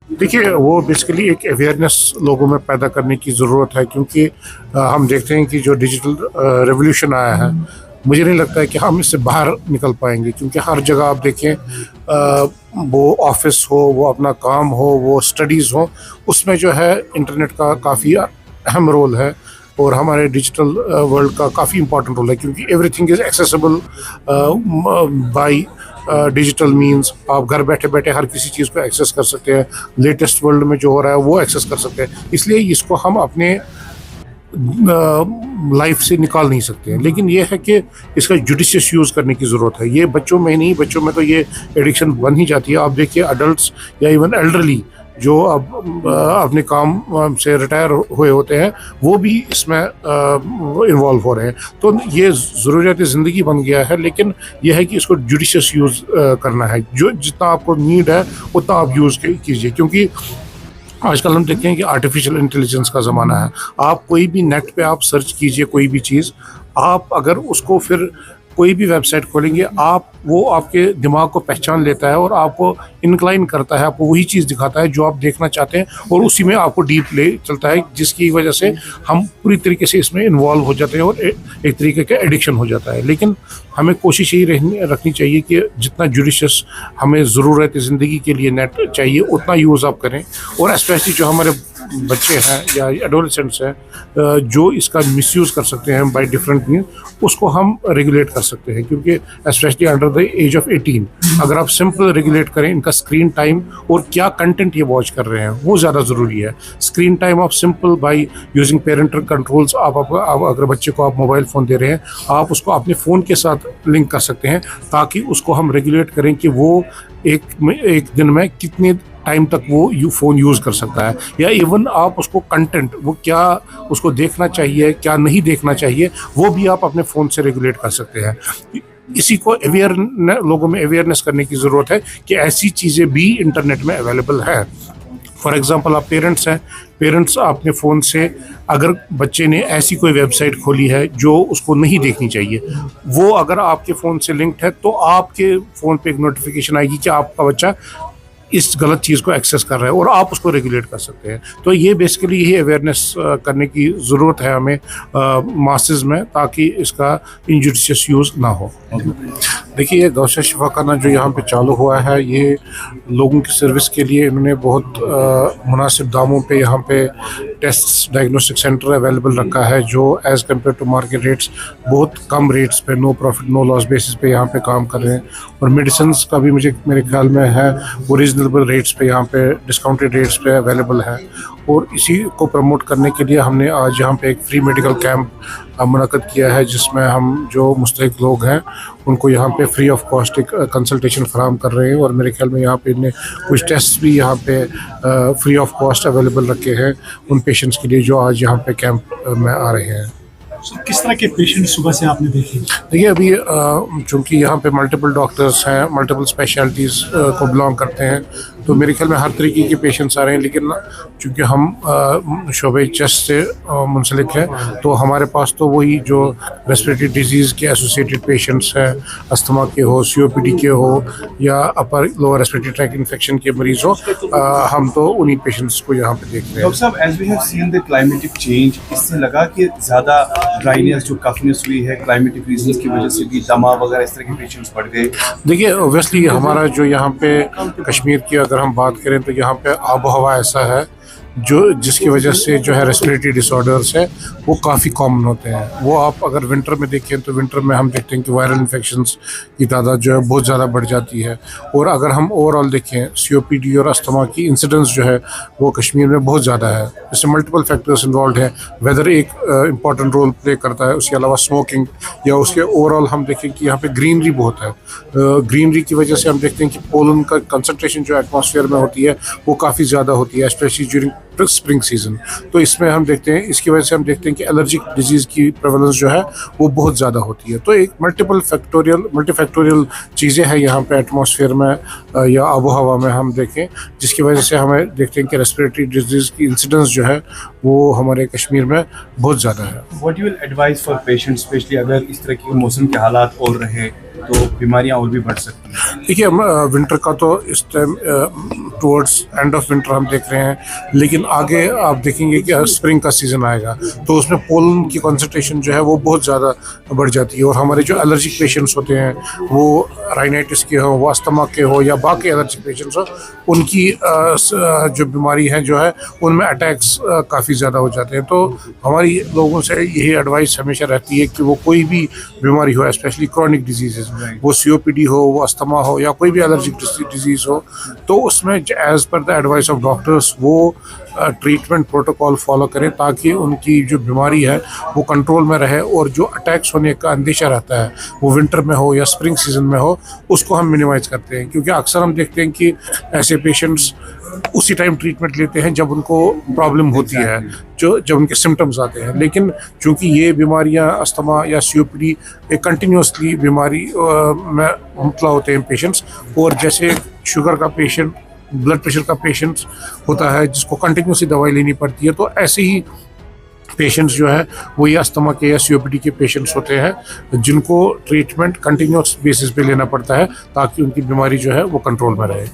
देखिए, वो बेसिकली एक अवेयरनेस लोगों में पैदा करने की ज़रूरत है, क्योंकि हम देखते हैं कि जो डिजिटल रेवोल्यूशन आया है, मुझे नहीं लगता है कि हम इससे बाहर निकल पाएंगे, क्योंकि हर जगह आप देखें, वो ऑफिस हो, वो अपना काम हो, वो स्टडीज़ हो, उसमें जो है इंटरनेट का काफ़ी अहम रोल है। और हमारे डिजिटल वर्ल्ड का काफ़ी इंपॉर्टेंट रोल है, क्योंकि everything is accessible by digital means. आप घर बैठे बैठे हर किसी चीज़ को एक्सेस कर सकते हैं, लेटेस्ट वर्ल्ड में जो हो रहा है वो एक्सेस कर सकते हैं, इसलिए इसको हम अपने लाइफ से निकाल नहीं सकते हैं। लेकिन ये है कि इसका जुडिशियस यूज़ करने की ज़रूरत है। ये बच्चों में नहीं, बच्चों में तो ये एडिक्शन बन ही जाती है। आप देखिए, अडल्ट्स या इवन एल्डरली जो अब अपने काम से रिटायर हुए होते हैं, वो भी इसमें इन्वॉल्व हो रहे हैं। तो ये ज़रूरियात ज़िंदगी बन गया है, लेकिन यह है कि इसको जुडिशियस यूज़ करना है। जो जितना आपको नीड है उतना आप यूज़ कीजिए, क्योंकि आजकल हम देखते हैं कि आर्टिफिशियल इंटेलिजेंस का ज़माना है। आप कोई भी नेट पे आप सर्च कीजिए कोई भी चीज़, आप अगर उसको फिर कोई भी वेबसाइट खोलेंगे, आप वो आपके दिमाग को पहचान लेता है और आपको इनक्लाइन करता है, आपको वही चीज़ दिखाता है जो आप देखना चाहते हैं, और उसी में आपको डीप ले चलता है, जिसकी वजह से हम पूरी तरीके से इसमें इन्वॉल्व हो जाते हैं और एक तरीके का एडिक्शन हो जाता है। लेकिन हमें कोशिश यही रखनी चाहिए कि जितना जुडिशियस हमें ज़रूरत है ज़िंदगी के लिए नेट चाहिए, उतना यूज़ आप करें। और स्पेशली जो हमारे बच्चे हैं या एडोलेसेंट्स हैं, जो इसका मिसयूज़ कर सकते हैं बाय डिफरेंट मीन, उसको हम रेगुलेट कर सकते हैं, क्योंकि specially under the age of 18 अगर आप सिंपल रेगुलेट करें इनका स्क्रीन टाइम और क्या कंटेंट ये वॉच कर रहे हैं, वो ज़्यादा ज़रूरी है। स्क्रीन टाइम आप simple by using parental controls, आप अगर बच्चे को आप मोबाइल फ़ोन दे रहे हैं, आप उसको अपने फ़ोन के साथ लिंक कर सकते हैं, ताकि उसको हम रेगुलेट करें कि वो एक दिन में कितने टाइम तक वो फ़ोन यूज़ कर सकता है। या इवन आप उसको कंटेंट, वो क्या उसको देखना चाहिए, क्या नहीं देखना चाहिए, वो भी आप अपने फ़ोन से रेगुलेट कर सकते हैं। इसी को लोगों में अवेयरनेस करने की ज़रूरत है कि ऐसी चीज़ें भी इंटरनेट में अवेलेबल है। फॉर एग्ज़ाम्पल, आप पेरेंट्स हैं, पेरेंट्स अपने फ़ोन से अगर बच्चे ने ऐसी कोई वेबसाइट खोली है जो उसको नहीं देखनी चाहिए, वो अगर आपके फ़ोन से लिंक्ड है, तो आपके फ़ोन पे एक नोटिफिकेशन आएगी कि आपका बच्चा इस गलत चीज़ को एक्सेस कर रहा है, और आप उसको रेगुलेट कर सकते हैं। तो ये बेसिकली यही अवेयरनेस करने की ज़रूरत है हमें मासेस में, ताकि इसका इंजुडिशियस यूज़ ना हो। देखिए, ये गौशा शिफाखाना जो यहाँ पे चालू हुआ है, ये लोगों की सर्विस के लिए इन्होंने बहुत मुनासिब दामों पे यहाँ पे टेस्ट डायग्नोस्टिक सेंटर अवेलेबल रखा है, जो as compare to market rates बहुत कम रेट्स पे, no profit no loss basis पे यहाँ पे काम कर रहे हैं। और मेडिसिन का भी मेरे ख्याल में है वो रीजनेबल रेट्स पे, यहाँ पे डिस्काउंटेड रेट्स पे अवेलेबल है। और इसी को प्रमोट करने के लिए हमने आज यहाँ पे एक फ्री मेडिकल कैंप मुनक़्क़द किया है, जिसमें हम जो मुस्तहिक़ लोग हैं उनको यहाँ पे फ्री ऑफ कॉस्ट एक कंसल्टेशन फराहम कर रहे हैं। और मेरे ख्याल में यहाँ पे इन्हें कुछ टेस्ट भी यहाँ पे फ्री ऑफ कॉस्ट अवेलेबल रखे हैं उन पेशेंट्स के लिए जो आज यहाँ पे कैंप में आ रहे हैं। किस तरह के पेशेंट सुबह से आपने देखे? देखिए, अभी चूँकि यहाँ पे मल्टीपल डॉक्टर्स हैं, मल्टीपल स्पेशलिटीज़ को बिलोंग करते हैं, तो मेरे ख्याल में हर तरीके के पेशेंट्स आ रहे हैं। लेकिन चूँकि हम शोबे चेस्ट से मुंसलिक हैं, तो हमारे पास तो वही जो रेस्पिरेटरी डिजीज़ के एसोसिएटेड पेशेंट्स हैं, अस्थमा के हो, COPD के हो, या upper lower respiratory tract infection के मरीज हो, हम तो उन्हीं पेशेंट्स को यहाँ पे देख रहे हैं। डॉक्टर साहब, as we have seen the climatic change, इससे लगा कि ज़्यादा ड्राइनेस जो कफनेस हुई है क्लाइमेटिक रीजंस की वजह से भी दमा वगैरह इस तरह के पेशेंट्स बढ़ गए? देखिए, ऑब्वियसली हमारा जो यहाँ पे कश्मीर की अगर हम बात करें, तो यहाँ पे आबो हवा ऐसा है जिसकी वजह से जो है रेस्पिरेटरी डिसऑर्डर्स है वो काफ़ी कॉमन होते हैं। वो आप अगर विंटर में देखें, तो विंटर में हम देखते हैं कि वायरल इन्फेक्शंस की तादाद जो है बहुत ज़्यादा बढ़ जाती है। और अगर हम ओवरऑल देखें, COPD और अस्थमा की इंसिडेंस जो है वो कश्मीर में बहुत ज़्यादा है। इससे मल्टीपल फैक्टर्स इन्वॉल्व हैं, वेदर एक इम्पॉर्टेंट रोल प्ले करता है, उसके अलावा स्मोकिंग, या उसके ओवरऑल हम देखें कि यहाँ पे ग्रीनरी बहुत है। ग्रीनरी की वजह से हम देखते हैं कि पोलन का कंसनट्रेशन जो एटमॉस्फेयर में होती है वो काफ़ी ज़्यादा होती है, स्पेशली ड्यूरिंग स्प्रिंग सीजन। तो इसमें हम देखते हैं, इसकी वजह से हम देखते हैं कि एलर्जिक डिजीज़ की प्रेवलेंस जो है वो बहुत ज़्यादा होती है। तो एक मल्टीफैक्टोरियल चीज़ें हैं यहाँ पे एटमॉस्फेयर में या आबो हवा में हम देखें, जिसकी वजह से हमें देखते हैं कि रेस्पिरेटरी डिजीज़ की इंसिडेंस जो है वो हमारे कश्मीर में बहुत ज़्यादा है। What you will advice for patients, specially अगर इस तरह के मौसम के हालात और रहे तो बीमारियां और भी बढ़ सकती हैं? देखिए, हम विंटर का तो इस time towards end of winter हम देख रहे हैं, लेकिन आगे आप देखेंगे कि स्प्रिंग का सीज़न आएगा तो उसमें पोलन की कंसंट्रेशन जो है वो बहुत ज़्यादा बढ़ जाती है। और हमारे जो एलर्जिक पेशेंट्स होते हैं, वो राइनाइटिस के हो, वो अस्थमा के हो या बाकी एलर्जिक पेशेंट्स हो, उनकी जो बीमारी है जो है उनमें अटैक्स काफ़ी ज़्यादा हो जाते हैं। तो हमारी लोगों से यही एडवाइस हमेशा रहती है कि वो कोई भी बीमारी हो, स्पेशली क्रॉनिक डिजीज़, वो COPD हो, वो अस्थमा हो या कोई भी एलर्जिक डिजीज़ हो, तो उसमें as per the advice of doctors वो ट्रीटमेंट प्रोटोकॉल फॉलो करें ताकि उनकी जो बीमारी है वो कंट्रोल में रहे और जो अटैक्स होने का अंदेशा रहता है वो विंटर में हो या स्प्रिंग सीजन में हो, उसको हम मिनिमाइज़ करते हैं। क्योंकि अक्सर हम देखते हैं कि ऐसे पेशेंट्स उसी टाइम ट्रीटमेंट लेते हैं जब उनको प्रॉब्लम होती है, जब उनके सिम्टम्स आते हैं। लेकिन चूंकि ये बीमारियां अस्थमा या COPD एक कंटिन्यूसली बीमारी में मुबतला होते हैं पेशेंट्स, और जैसे शुगर का पेशेंट, ब्लड प्रेशर का पेशेंट होता है जिसको कंटिन्यूसली दवाई लेनी पड़ती है, तो ऐसे ही पेशेंट्स जो है वो ये अस्थमा के या COPD के पेशेंट्स होते हैं जिनको ट्रीटमेंट कंटिन्यूस बेसिस पे लेना पड़ता है ताकि उनकी बीमारी जो है वो कंट्रोल में रहे।